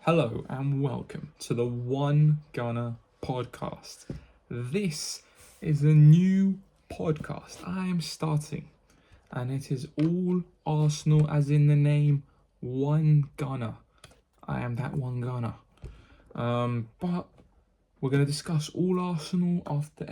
Hello and welcome to the One Gunner podcast. This is a new podcast I am starting, and it is all Arsenal, as in the name One Gunner. I am that one gunner. But we're going to discuss all Arsenal after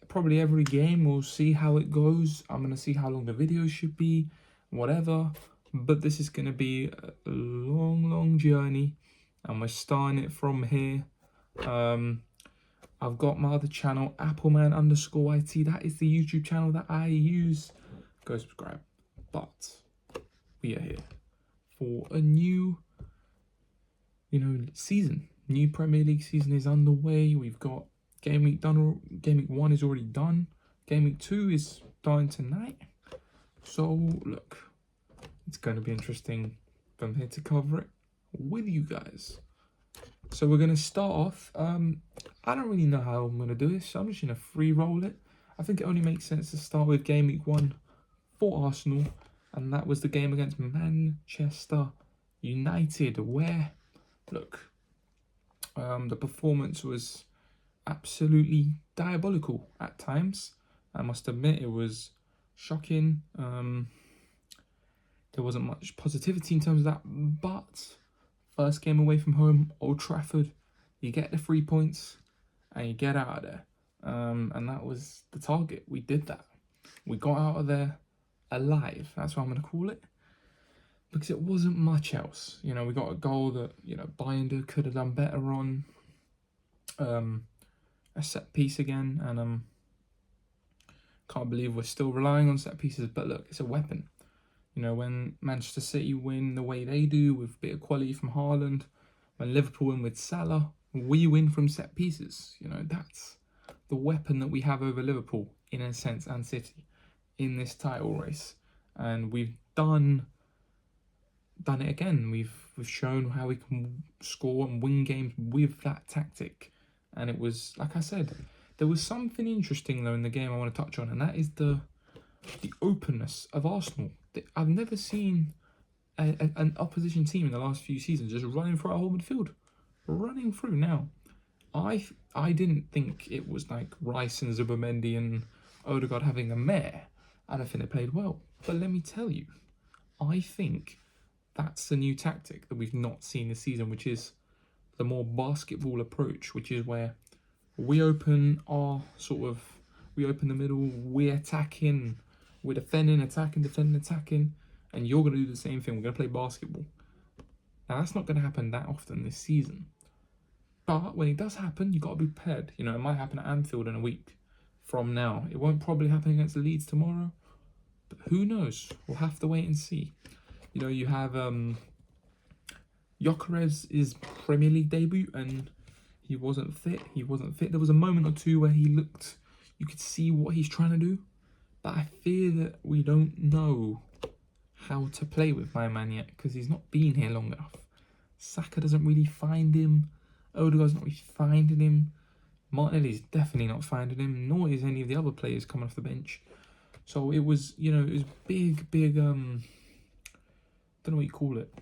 probably every game. We'll see how it goes. I'm going to see how long the video should be, whatever. But this is going to be a long journey, and we're starting it from here. I've got my other channel, Appleman_IT. That is the YouTube channel that I use. Go subscribe. But we are here for a new, season. New Premier League season is underway. We've got game week done. Game week 1 is already done. Game week 2 is starting tonight. So look, it's going to be interesting. I'm here to cover it with you guys. So we're going to start off. I don't really know how I'm going to do this. So I'm just going to free roll it. I think it only makes sense to start with game week 1 for Arsenal. And that was the game against Manchester United, where, look, the performance was absolutely diabolical at times. I must admit, it was shocking. There wasn't much positivity in terms of that, but first game away from home, Old Trafford, you get the 3 points and you get out of there. And that was the target. We did that. We got out of there alive. That's what I'm going to call it. Because it wasn't much else. We got a goal that, Binder could have done better on. A set piece again. And can't believe we're still relying on set pieces. But look, it's a weapon. When Manchester City win the way they do with a bit of quality from Haaland, when Liverpool win with Salah, we win from set pieces. That's the weapon that we have over Liverpool, in a sense, and City in this title race. And we've done it again. We've shown how we can score and win games with that tactic. And it was, like I said, there was something interesting, though, in the game I want to touch on, and that is the openness of Arsenal. I've never seen an opposition team in the last few seasons just running through our whole midfield. Running through now. I didn't think it was like Rice and Zubimendi and Odegaard having a mare. I don't think they played well. But let me tell you, I think that's the new tactic that we've not seen this season, which is the more basketball approach, which is where we open the middle, we're attacking, we're defending, attacking, and you're going to do the same thing. We're going to play basketball. Now, that's not going to happen that often this season. But when it does happen, you've got to be prepared. It might happen at Anfield in a week from now. It won't probably happen against Leeds tomorrow. But who knows? We'll have to wait and see. You have Gyökeres's Premier League debut, and he wasn't fit. There was a moment or two where you could see what he's trying to do. But I fear that we don't know how to play with my man yet, because he's not been here long enough. Saka doesn't really find him. Odegaard's not really finding him. Martinelli's definitely not finding him, nor is any of the other players coming off the bench. So it was, it was big, don't know what you call it.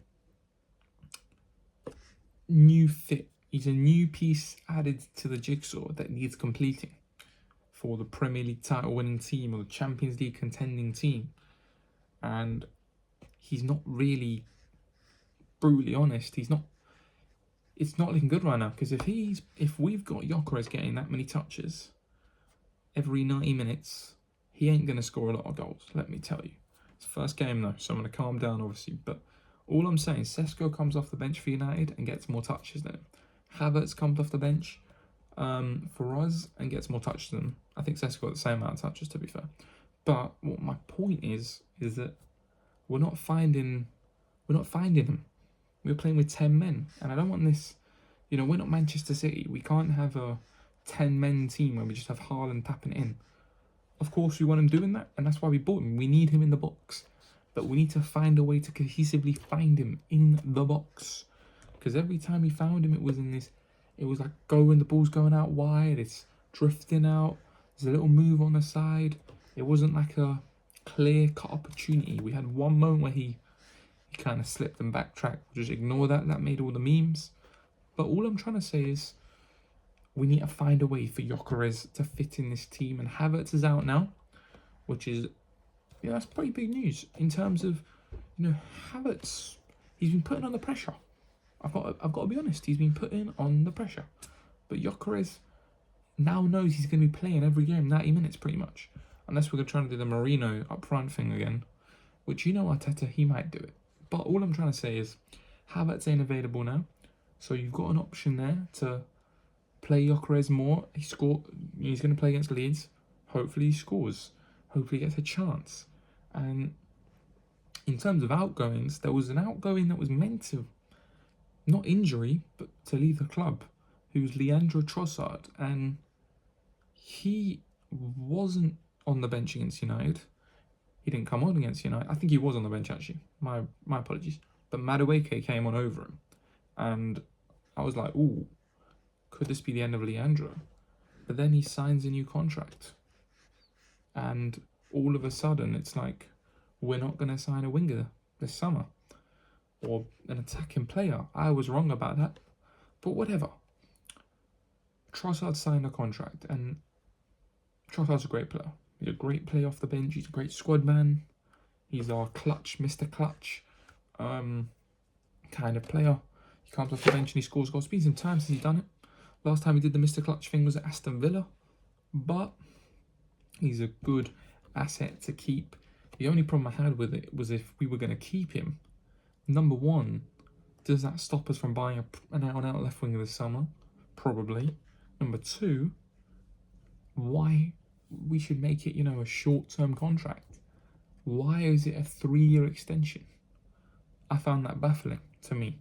New fit. He's a new piece added to the jigsaw that needs completing for the Premier League title winning team or the Champions League contending team. And he's not really, brutally honest, it's not looking good right now, because if we've got Gyökeres getting that many touches every 90 minutes, he ain't going to score a lot of goals, let me tell you. It's the first game though, so I'm going to calm down obviously, but all I'm saying, Sesko comes off the bench for United and gets more touches than him. Havertz comes off the bench for us and gets more touches than him. I think Sesko got the same amount of touches, to be fair. But what my point is that we're not finding him. We're playing with 10 men, and I don't want this. We're not Manchester City. We can't have a 10-men team where we just have Haaland tapping it in. Of course, we want him doing that, and that's why we bought him. We need him in the box, but we need to find a way to cohesively find him in the box. Because every time we found him, it was like the ball's going out wide. It's drifting out. There's a little move on the side. It wasn't like a clear-cut opportunity. We had one moment where he he kind of slipped and backtracked. Just ignore that. That made all the memes. But all I'm trying to say is we need to find a way for Gyökeres to fit in this team. And Havertz is out now, which is, that's pretty big news in terms of, Havertz. He's been putting on the pressure. I've got to be honest. He's been putting on the pressure. But Gyökeres now knows he's going to be playing every game, 90 minutes pretty much. Unless we're going to try to do the Marino up front thing again, which Arteta, he might do it. But all I'm trying to say is Havertz ain't available now. So you've got an option there to play Gyökeres more. He's going to play against Leeds. Hopefully he scores. Hopefully he gets a chance. And in terms of outgoings, there was an outgoing that was meant to, not injury, but to leave the club, who's Leandro Trossard. And he wasn't on the bench against United. He didn't come on against United. I think he was on the bench, actually. My apologies. But Madueke came on over him. And I was like, ooh, could this be the end of Leandro? But then he signs a new contract. And all of a sudden, it's like, we're not going to sign a winger this summer. Or an attacking player. I was wrong about that. But whatever. Trossard signed a contract. And Trossard's a great player. He's a great player off the bench. He's a great squad man. He's our clutch, Mr. Clutch kind of player. He comes off the bench and he scores goals. It's been some time since he's done it. Last time he did the Mr. Clutch thing was at Aston Villa. But he's a good asset to keep. The only problem I had with it was if we were going to keep him. Number one, does that stop us from buying an out-and-out left winger this summer? Probably. Number two, why we should make it, a short-term contract? Why is it a 3-year extension? I found that baffling to me.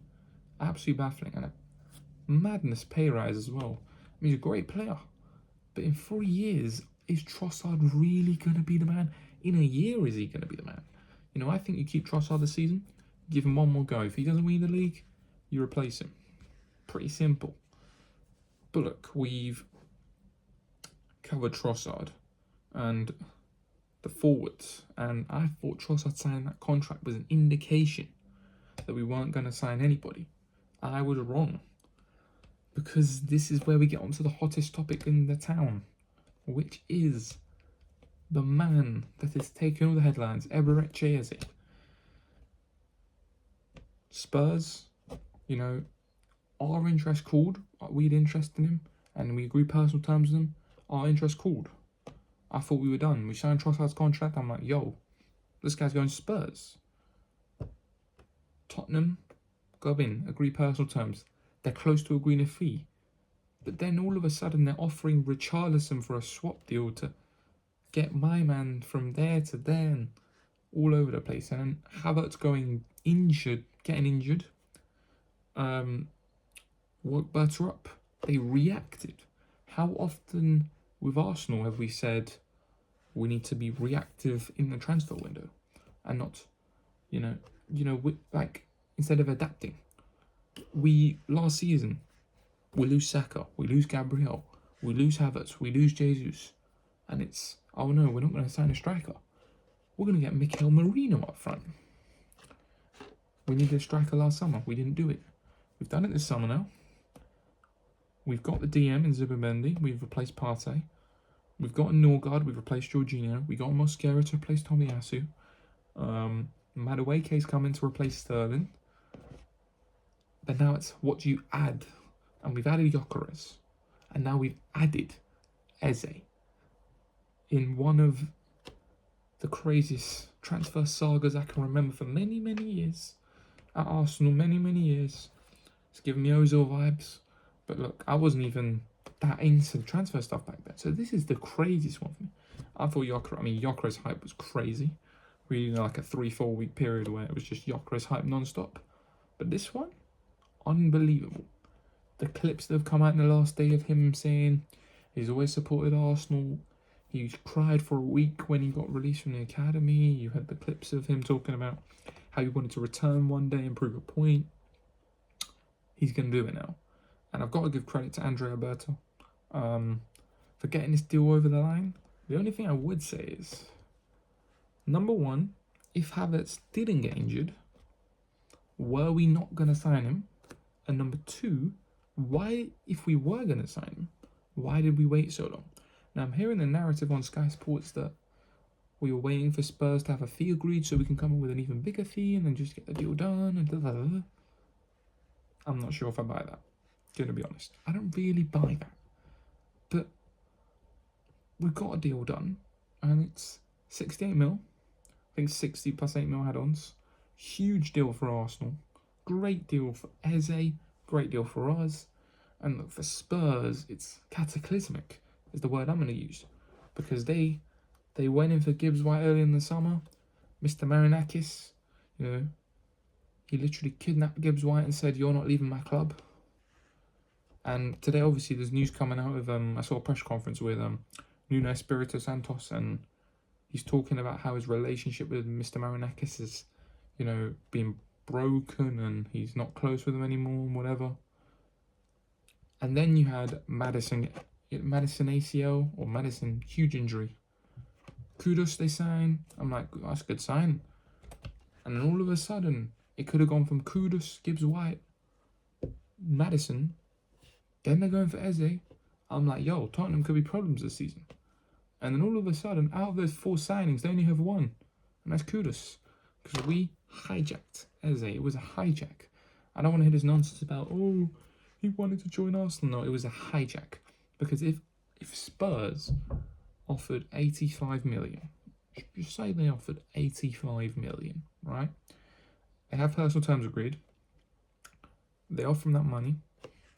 Absolutely baffling. And a madness pay rise as well. I mean, he's a great player. But in 3 years, is Trossard really going to be the man? In a year, is he going to be the man? I think you keep Trossard this season, give him one more go. If he doesn't win the league, you replace him. Pretty simple. But look, we've covered Trossard and the forwards, and I thought Trossard signing that contract was an indication that we weren't going to sign anybody. I was wrong, because this is where we get onto the hottest topic in the town, which is the man that is taking all the headlines, Eberechi Eze. Spurs, our interest cooled. We had interest in him, and we agreed personal terms with him. Our interest cooled. I thought we were done. We signed Trossard's contract. I'm like, yo, this guy's going to Spurs. Tottenham, go in, agree personal terms. They're close to agreeing a fee. But then all of a sudden they're offering Richarlison for a swap deal to get my man from there to there and all over the place. And then Havertz getting injured. Woke Bertha up. They reacted. How often with Arsenal have we said we need to be reactive in the transfer window and not, instead of adapting? Last season, we lose Saka, we lose Gabriel, we lose Havertz, we lose Jesus, and it's, oh no, we're not going to sign a striker. We're going to get Mikel Merino up front. We needed a striker last summer. We didn't do it. We've done it this summer now. We've got the DM in Zubimendi. We've replaced Partey. We've got a Norgard. We've replaced Jorginho. We got Mosquera to replace Tomiyasu. Madueke's coming to replace Sterling. But now it's what do you add? And we've added Gyökeres. And now we've added Eze. In one of the craziest transfer sagas I can remember for many, many years. At Arsenal, many, many years. It's giving me Ozil vibes. But look, I wasn't even that into the transfer stuff back then. So this is the craziest one for me. I thought Gyökeres hype was crazy. Really like a 3-4 week period where it was just Gyökeres hype non-stop. But this one, unbelievable. The clips that have come out in the last day of him saying he's always supported Arsenal. He cried for a week when he got released from the academy. You had the clips of him talking about how he wanted to return one day and prove a point. He's going to do it now. And I've got to give credit to Andrea Bertha for getting this deal over the line. The only thing I would say is, number one, if Havertz didn't get injured, were we not going to sign him? And number two, why, if we were going to sign him, why did we wait so long? Now, I'm hearing the narrative on Sky Sports that we were waiting for Spurs to have a fee agreed so we can come up with an even bigger fee and then just get the deal done and da. I'm not sure if I buy that, gonna be honest. I don't really buy that. But we've got a deal done and it's 68 mil. I think 60 plus 8 mil add-ons. Huge deal for Arsenal. Great deal for Eze. Great deal for us. And look, for Spurs, it's cataclysmic is the word I'm going to use. Because they went in for Gibbs White early in the summer. Mr. Marinakis, he literally kidnapped Gibbs White and said, "You're not leaving my club." And today, obviously, there's news coming out of, I saw a press conference with Nuno Espirito Santos, and he's talking about how his relationship with Mr. Marinakis is, being broken and he's not close with him anymore and whatever. And then you had Madison ACL or Madison, huge injury. Kudos they sign. I'm like, that's a good sign. And then all of a sudden, it could have gone from Kudos, Gibbs White, Madison. Then they're going for Eze. I'm like, yo, Tottenham could be problems this season. And then all of a sudden, out of those 4 signings, they only have 1. And that's Kudos. Because we hijacked Eze. It was a hijack. I don't want to hear this nonsense about, oh, he wanted to join Arsenal. No, it was a hijack. Because if Spurs offered 85 million, just say they offered 85 million, right? They have personal terms agreed. They offer him that money.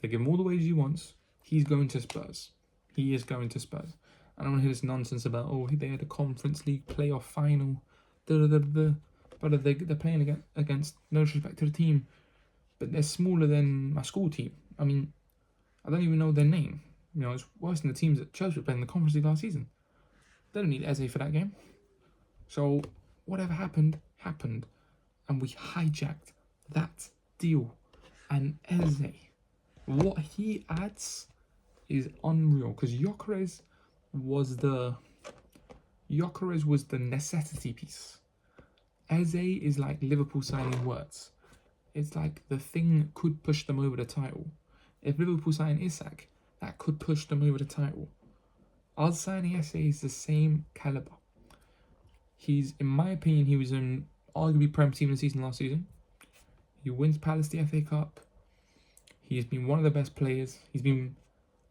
They give him all the wages he wants. He's going to Spurs. He is going to Spurs. I don't want to hear this nonsense about, oh, they had a Conference League playoff final. But they're playing against, no disrespect to the team, but they're smaller than my school team. I mean, I don't even know their name. It's worse than the teams that Chelsea were playing in the Conference League last season. They don't need Eze for that game. So whatever happened, happened. And we hijacked that deal. And Eze, what he adds is unreal. Because Gyökeres was the necessity piece. Eze is like Liverpool signing Wirtz. It's like the thing that could push them over the title. If Liverpool sign Isak, that could push them over the title. Us signing Eze is the same caliber. He's, in my opinion, he was in arguably Prem Team of the season last season. He wins Palace the FA Cup. He's been one of the best players. He's been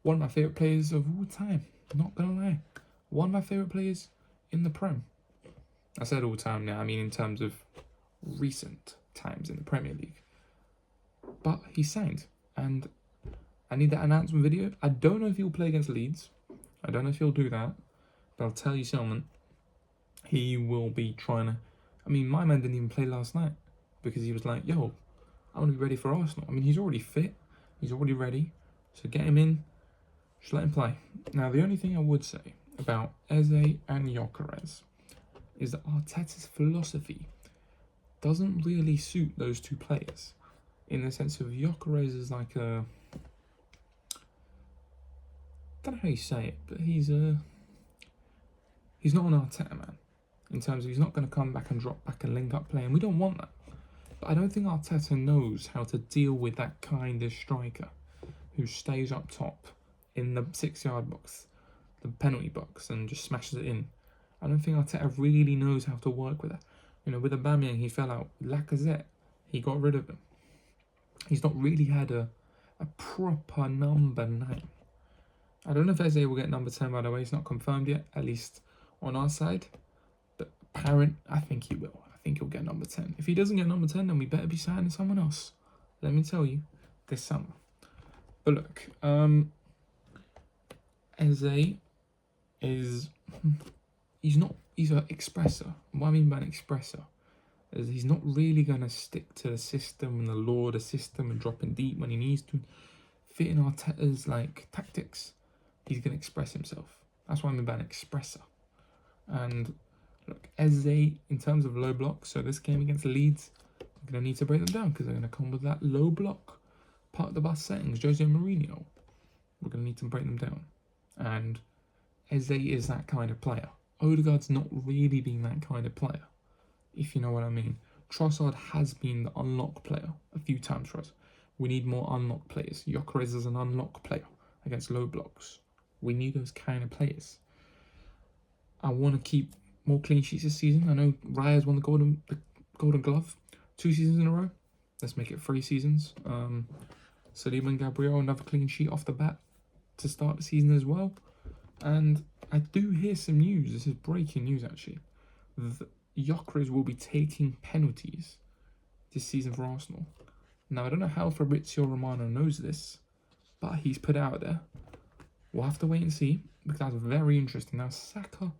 one of my favourite players of all time. I'm not going to lie. One of my favourite players in the Prem. I said all time now, I mean in terms of recent times in the Premier League. But he signed, and I need that announcement video. I don't know if he'll play against Leeds. I don't know if he'll do that. But I'll tell you something. He will be trying to... I mean, my man didn't even play last night because he was like, yo, I want to be ready for Arsenal. I mean, he's already fit. He's already ready. So get him in. Just let him play. Now, the only thing I would say about Eze and Gyökeres is that Arteta's philosophy doesn't really suit those two players. In the sense of Gyökeres is like a... I don't know how you say it, but he's not an Arteta man. In terms of he's not going to come back and drop back and link up play, and we don't want that. But I don't think Arteta knows how to deal with that kind of striker who stays up top in the 6-yard box, the penalty box, and just smashes it in. I don't think Arteta really knows how to work with that. With Aubameyang, he fell out. Lacazette, he got rid of him. He's not really had a proper number 9. I don't know if Eze will get number 10, by the way. It's not confirmed yet, at least on our side. But apparent, I think he will. I think he'll get number 10. If he doesn't get number 10, then we better be signing someone else. Let me tell you, this summer. But look, Eze is... He's an expressor. What I mean by an expressor is he's not really going to stick to the system and the law of the system and dropping deep when he needs to. Fit in Arteta's tactics, he's going to express himself. That's what I mean by an expressor. And look, Eze, in terms of low block, so this game against Leeds, we're going to need to break them down because they're going to come with that low block, part of the bus settings, Jose Mourinho. We're going to need to break them down. And Eze is that kind of player. Odegaard's not really been that kind of player, if you know what I mean. Trossard has been the unlock player a few times for us. We need more unlock players. Gyökeres is an unlock player against low blocks. We need those kind of players. I want to keep more clean sheets this season. I know Raya's won the Golden Glove 2 seasons in a row. Let's make it 3 seasons. Saliba and Gabriel, another clean sheet off the bat to start the season as well. And I do hear some news. This is breaking news, actually. Gyökeres will be taking penalties this season for Arsenal. Now, I don't know how Fabrizio Romano knows this, but he's put it out there. We'll have to wait and see, because that's very interesting. Now, Saka,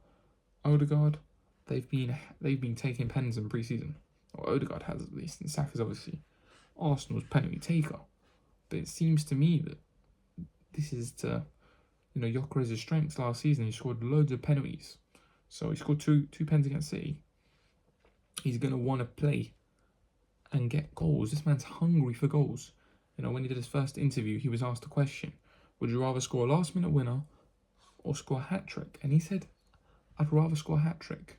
Odegaard, they've been taking pens in pre-season. Or Odegaard has, at least, and Saka's obviously Arsenal's penalty taker. But it seems to me that this is to, Gyökeres' strengths last season. He scored loads of penalties. So he scored two pens against City. He's going to want to play and get goals. This man's hungry for goals. When he did his first interview, he was asked a question: would you rather score a last-minute winner or score a hat-trick? And he said, I'd rather score a hat-trick.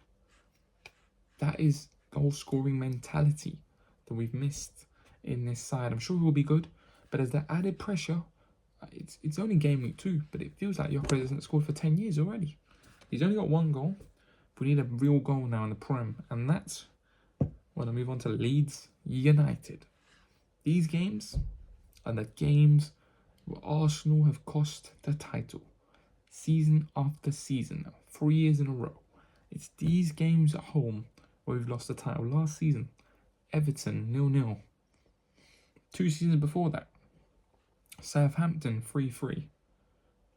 That is goal-scoring mentality that we've missed in this side. I'm sure he will be good, but as the added pressure, it's only game week 2, but it feels like Gyökeres hasn't scored for 10 years already. He's only got 1 goal. We need a real goal now in the Prem, and that's when I move on to Leeds United. These games are the games where Arsenal have cost the title season after season now, 3 years in a row. It's these games at home where we've lost the title. Last season, Everton 0-0. 2 seasons before that, Southampton 3-3.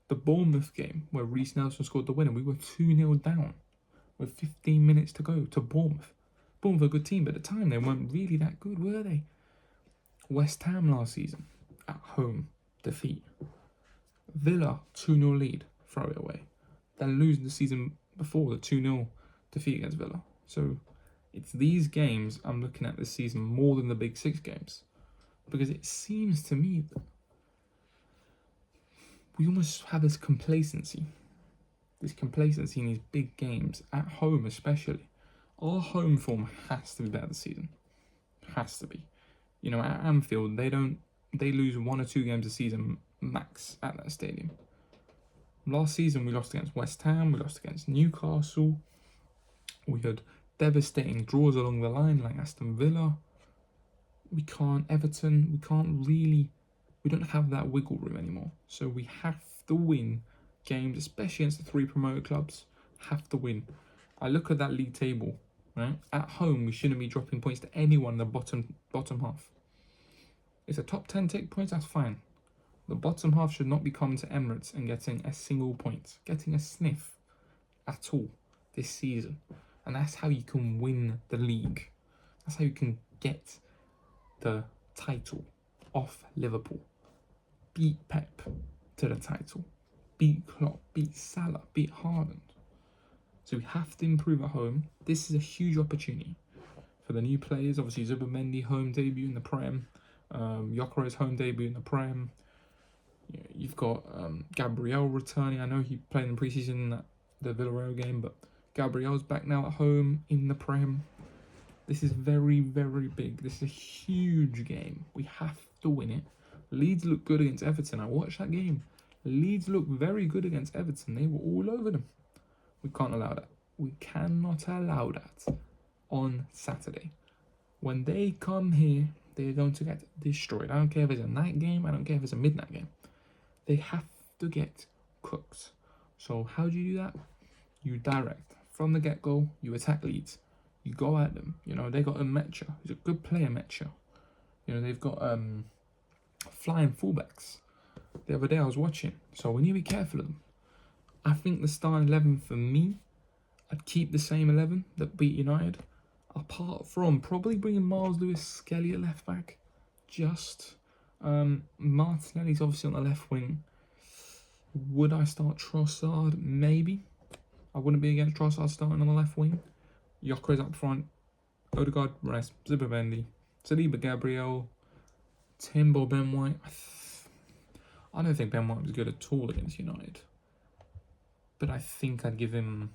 The Bournemouth game where Reece Nelson scored the winner, we were 2-0 down with 15 minutes to go to Bournemouth. Bournemouth were a good team, but at the time they weren't really that good, were they? West Ham last season, at home, defeat. Villa 2-0 lead, throw it away. Then losing the season before, the 2-0 defeat against Villa. So it's these games I'm looking at this season more than the Big 6 games. Because it seems to me that we almost have this complacency in these big games, at home especially. Our home form has to be better this season. Has to be. At Anfield, they lose 1 or 2 games a season max at that stadium. Last season, we lost against West Ham, we lost against Newcastle. We had devastating draws along the line like Aston Villa. Everton, we don't have that wiggle room anymore. So we have to win games, especially against the 3 promoted clubs. Have to win. I look at that league table, right? At home, we shouldn't be dropping points to anyone in the bottom half. If the top 10 take points, that's fine. The bottom half should not be coming to Emirates and getting a single point, getting a sniff at all this season. And that's how you can win the league. That's how you can get the title off Liverpool. Beat Pep to the title. Beat Klopp, beat Salah, beat Haaland. So we have to improve at home. This is a huge opportunity for the new players. Obviously, Zubimendi home debut in the Prem. Gyökeres home debut in the Prem. You've got Gabriel returning. I know he played in pre-season at the Villarreal game, but Gabriel's back now at home in the Prem. This is very, very big. This is a huge game. We have to win it. Leeds look good against Everton. I watched that game. Leeds look very good against Everton. They were all over them. We can't allow that. We cannot allow that on Saturday. When they come here, they're going to get destroyed. I don't care if it's a night game. I don't care if it's a midnight game. They have to get cooked. So how do you do that? You direct. From the get-go, you attack Leeds. You go at them. They got a Metcha. He's a good player, Metcha. They've got flying fullbacks. The other day I was watching. So we need to be careful of them. I think the starting 11 for me, I'd keep the same 11 that beat United. Apart from probably bringing Miles Lewis-Skelly at left back. Martinelli's obviously on the left wing. Would I start Trossard? Maybe. I wouldn't be against Trossard starting on the left wing. Gyökeres up front. Odegaard, rest. Zubimendi. Saliba, Gabriel. Timber, Ben White. I don't think Ben White was good at all against United. But I think I'd give him...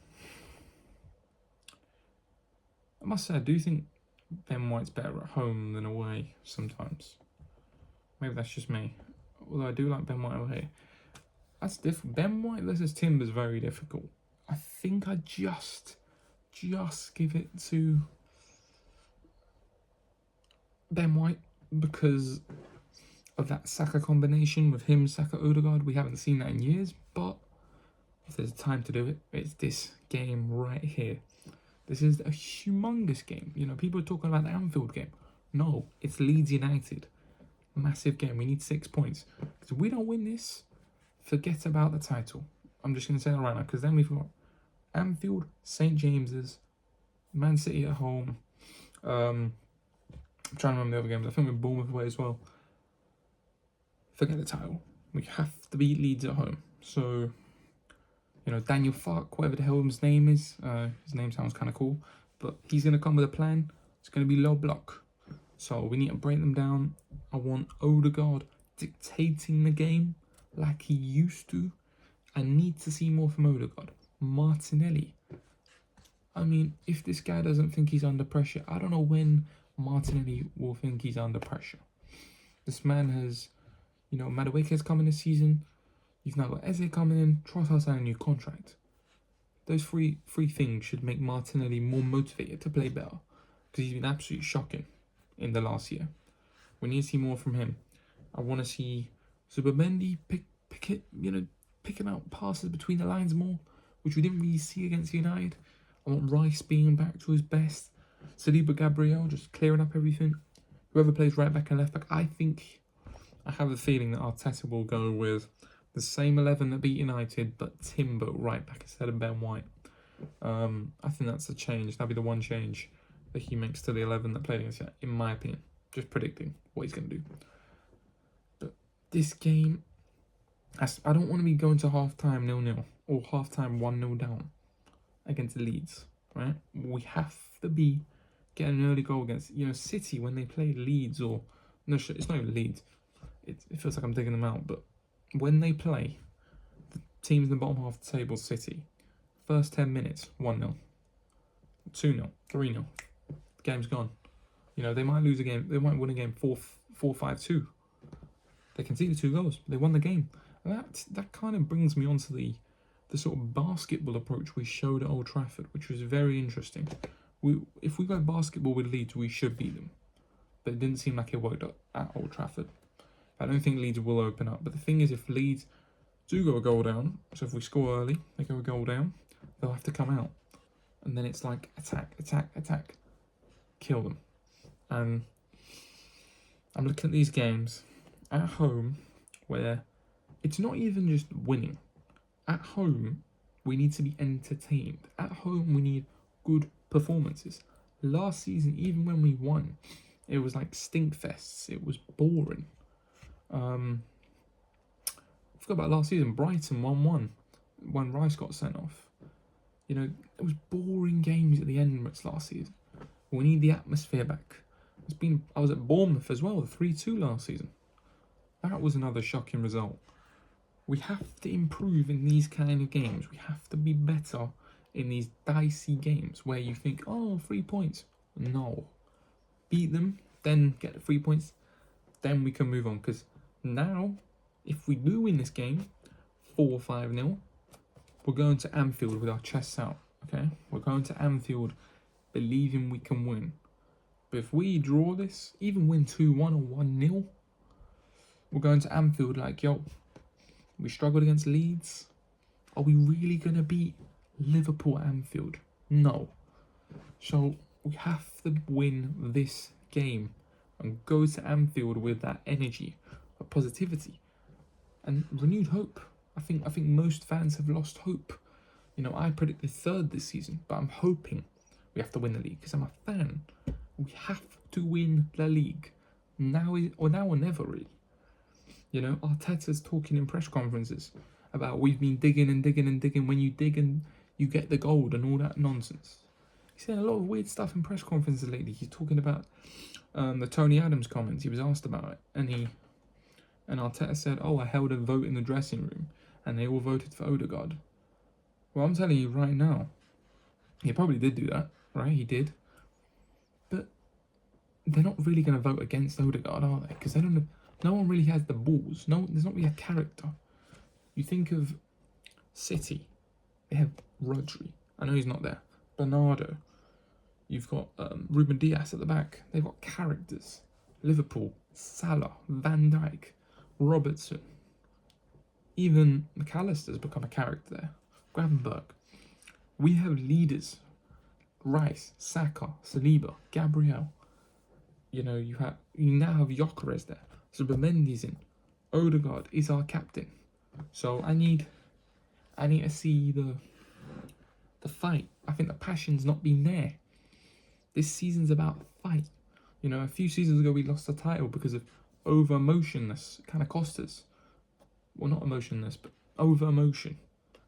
I must say, I do think Ben White's better at home than away sometimes. Maybe that's just me. Although I do like Ben White away. That's difficult. Ben White versus Timber is very difficult. I think I just give it to Ben White because of that Saka combination with him, Saka, Odegaard. We haven't seen that in years, but if there's time to do it, it's this game right here. This is a humongous game. You know, people are talking about the Anfield game. No, it's Leeds United. Massive game. We need 6 points. Because if we don't win this, forget about the title. I'm just going to say that right now, because then we've got Anfield, St. James's, Man City at home. I'm trying to remember the other games. I think we're Bournemouth away as well. Forget the title. We have to beat Leeds at home. So, you know, Daniel Fark, whatever the hell his name is. His name sounds kind of cool. But he's going to come with a plan. It's going to be low block. So we need to break them down. I want Odegaard dictating the game like he used to. I need to see more from Odegaard. Martinelli. I mean, if this guy doesn't think he's under pressure, I don't know when Martinelli will think he's under pressure. This man has, you know, Madueke's coming this season. You've now got Eze coming in. Trossard signing a new contract. Those three things should make Martinelli more motivated to play better. Because he's been absolutely shocking in the last year. We need to see more from him. I want to see Zubimendi picking out passes between the lines more, which we didn't really see against United. I want Rice being back to his best. Saliba Gabriel just clearing up everything. Whoever plays right back and left back, I have a feeling that Arteta will go with the same 11 that beat United, but Timber right back instead of Ben White. I think that's a change. That'll be the one change that he makes to the 11 that played against United, in my opinion. Just predicting what he's going to do. But this game, I don't want to be going to half-time 0-0 or half-time 1-0 down against Leeds, right? We have to be getting an early goal against, you know, City when they played Leeds or... No, it's not even Leeds. It feels like I'm digging them out, but when they play the teams in the bottom half of the table, City, first 10 minutes, 1-0, 2-0, 3-0, the game's gone. You know, they might lose a game, they might win a game 4-5-2. They conceded 2 goals, they won the game. And that kind of brings me onto the sort of basketball approach we showed at Old Trafford, which was very interesting. If we go basketball with Leeds, we should beat them. But it didn't seem like it worked at Old Trafford. I don't think Leeds will open up. But the thing is, if Leeds do go a goal down, so if we score early, they go a goal down, they'll have to come out. And then it's like attack, attack, attack. Kill them. And I'm looking at these games at home where it's not even just winning. At home, we need to be entertained. At home, we need good performances. Last season, even when we won, it was like stink fests. It was boring. I forgot about last season. Brighton 1-1 when Rice got sent off. You know, it was boring games at the Emirates last season. We need the atmosphere back. I was at Bournemouth as well, 3-2 last season. That was another shocking result. We have to improve in these kind of games. We have to be better in these dicey games where you think, oh, 3 points. No. Beat them, then get the 3 points, then we can move on. Because now, if we do win this game, 4-5-0, we're going to Anfield with our chests out, okay? We're going to Anfield believing we can win. But if we draw this, even win 2-1 or 1-0, we're going to Anfield like, yo, we struggled against Leeds. Are we really going to beat Liverpool at Anfield? No. So we have to win this game and go to Anfield with that energy, of positivity, and renewed hope. I think most fans have lost hope. You know, I predicted 3rd this season, but I'm hoping we have to win the league because I'm a fan. We have to win the league now or never, really. You know, Arteta's talking in press conferences about we've been digging and digging and digging. When you dig and you get the gold and all that nonsense. He's saying a lot of weird stuff in press conferences lately. He's talking about the Tony Adams comments. He was asked about it, and Arteta said, "Oh, I held a vote in the dressing room, and they all voted for Odegaard." Well, I'm telling you right now, he probably did do that, right? He did. But they're not really going to vote against Odegaard, are they? Because they don't. No one really has the balls. No, there's not really a character. You think of City, they have Rodri. I know he's not there. Bernardo. You've got Ruben Dias at the back. They've got characters. Liverpool, Salah, Van Dijk, Robertson. Even McAllister's become a character there. Gravenberg. We have leaders. Rice, Saka, Saliba, Gabriel. You now have Gyökeres there. Zubimendi's in. Odegaard is our captain. So I need to see the fight. I think the passion's not been there. This season's about fight. A few seasons ago we lost the title because of over emotionness. It kind of cost us. Well, not emotionless, but over emotion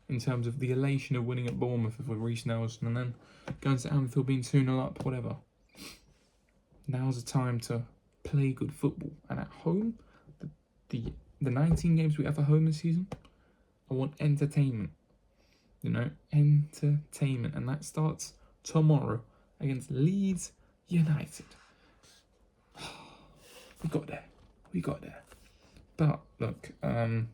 in terms of the elation of winning at Bournemouth with Reece Nelson and then going to Anfield being 2-0 up, whatever. Now's the time to play good football. And at home, the 19 games we have at home this season, I want entertainment. Entertainment. And that starts tomorrow against Leeds United. We got there. But look, in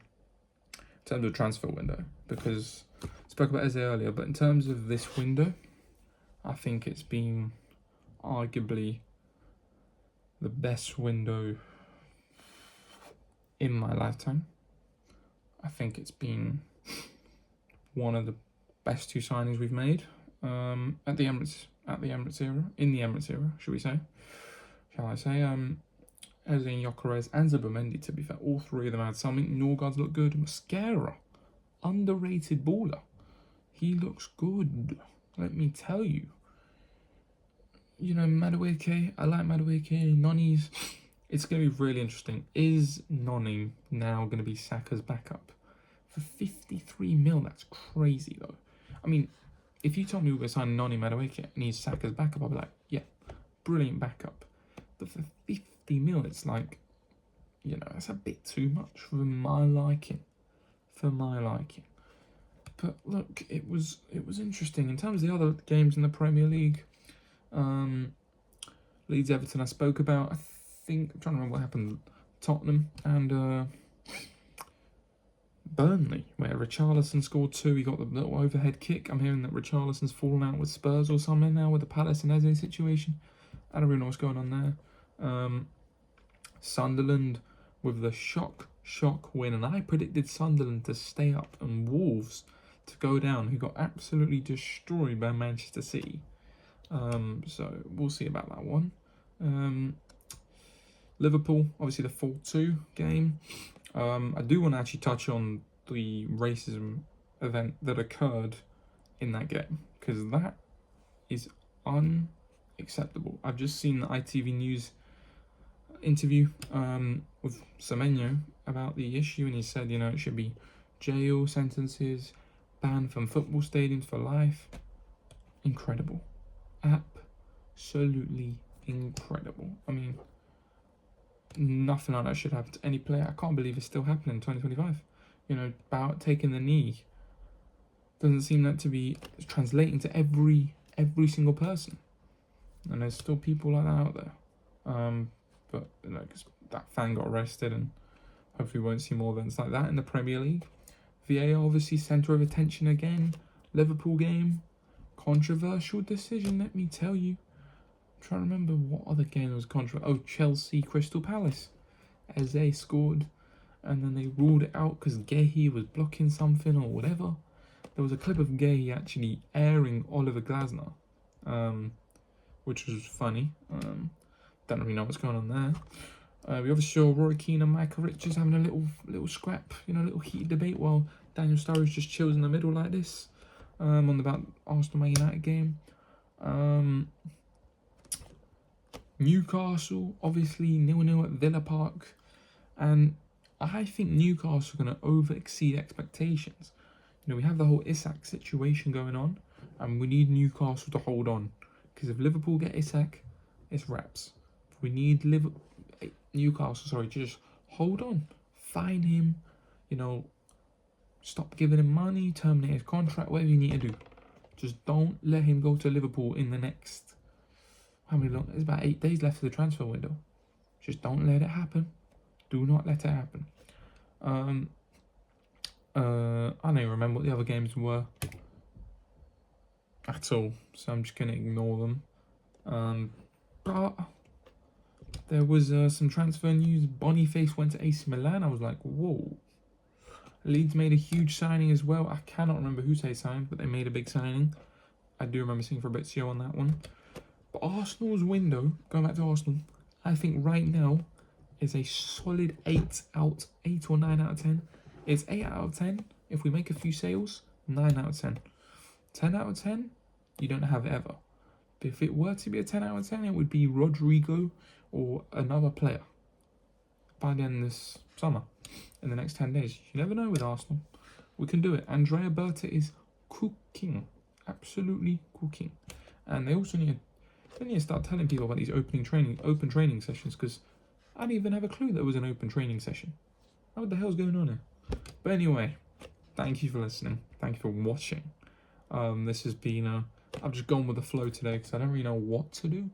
terms of transfer window, because I spoke about Eze earlier, but in terms of this window, I think it's been arguably the best window in my lifetime. I think it's been one of the best 2 signings we've made in the Emirates era, should we say? Shall I say? Eze and Gyökeres and Zubimendi, to be fair, all 3 of them had something. Norgard's look good. Mascara, underrated baller. He looks good, let me tell you. Madueke, I like Madueke. Noni's, it's going to be really interesting. Is Noni now going to be Saka's backup? For 53 mil, that's crazy though. I mean, if you told me we were signing Noni Madueke and he's Saka's backup, I'd be like, yeah, brilliant backup. But for 50 mil, it's like, that's a bit too much for my liking. But look, it was interesting. In terms of the other games in the Premier League, Leeds Everton I spoke about. I'm trying to remember what happened. Tottenham and Burnley, where Richarlison scored 2. He got the little overhead kick. I'm hearing that Richarlison's fallen out with Spurs or something now with the Palace and Eze situation. I don't really know what's going on there. Sunderland with the shock win, and I predicted Sunderland to stay up and Wolves to go down, who got absolutely destroyed by Manchester City. So we'll see about that one. Liverpool, obviously the 4-2 game. I do want to actually touch on the racism event that occurred in that game, because that is unacceptable. I've just seen the ITV News interview with Semenyo about the issue, and he said, it should be jail sentences, banned from football stadiums for life. Incredible. Absolutely incredible. I mean, nothing like that should happen to any player. I can't believe it's still happening in 2025. About taking the knee doesn't seem that to be translating to every single person, and there's still people like that out there. But that fan got arrested, and hopefully we won't see more events like that in the Premier League. VAR obviously centre of attention again. Liverpool game, controversial decision, let me tell you. I'm trying to remember what other game was controversial. Oh, Chelsea Crystal Palace. Eze scored, and then they ruled it out because Gehi was blocking something or whatever. There was a clip of Gehi actually airing Oliver Glasner, which was funny. Don't really know what's going on there. We obviously saw Roy Keane and Michael Richards having a little scrap, a little heated debate while Daniel Sturridge just chills in the middle like this, on the Arsenal Man United game. Newcastle, obviously 0-0 at Villa Park, and I think Newcastle are going to over-exceed expectations. We have the whole Isak situation going on, and we need Newcastle to hold on, because if Liverpool get Isak, it's wraps. We need Newcastle, to just hold on, fine him, stop giving him money, terminate his contract, whatever you need to do. Just don't let him go to Liverpool in the next, how many long? There's about 8 days left of the transfer window. Just don't let it happen. Do not let it happen. I don't even remember what the other games were at all, so I'm just gonna ignore them. But there was some transfer news. Boniface went to AC Milan. I was like, whoa. Leeds made a huge signing as well. I cannot remember who they signed, but they made a big signing. I do remember seeing Fabrizio on that one. But Arsenal's window, going back to Arsenal, I think right now is a solid 8 or 9 out of 10. It's 8 out of 10 if we make a few sales, 9 out of 10. 10 out of 10, you don't have it ever. But if it were to be a 10 out of 10, it would be Rodrigo or another player by the end of this summer, in the next 10 days. You never know with Arsenal. We can do it. Andrea Bertha is cooking. Absolutely cooking. And they also need to start telling people about these open training sessions, because I didn't even have a clue there was an open training session. What the hell's going on here? But anyway, thank you for listening. Thank you for watching. This has been I've just gone with the flow today because I don't really know what to do.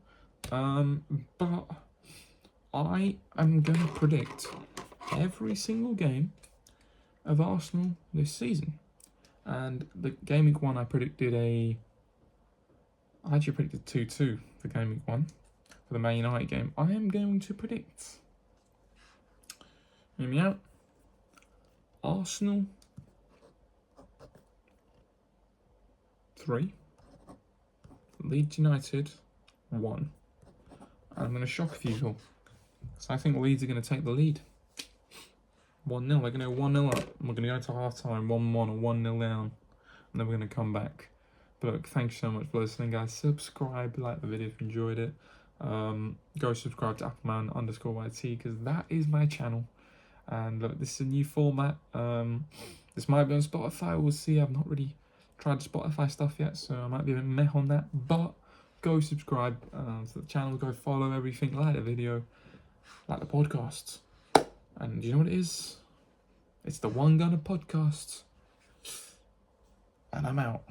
But I am going to predict every single game of Arsenal this season. And the game week 1, I actually predicted 2-2 for game week 1 for the Man United game. I am going to predict, hear me out, Arsenal 3, Leeds United 1. I'm going to shock a few people. So I think Leeds are going to take the lead. 1-0. They're going to go 1-0 up. And we're going to go into half time 1-1 or 1-0 down. And then we're going to come back. But look, thanks so much for listening, guys. Subscribe, like the video if you enjoyed it. Go subscribe to Appleman_YT because that is my channel. And look, this is a new format. This might be on Spotify. We'll see. I've not really tried Spotify stuff yet, so I might be a bit meh on that. But go subscribe to the channel. Go follow everything. Like the video. Like the podcasts. And you know what it is? It's the One Gunner podcast. And I'm out.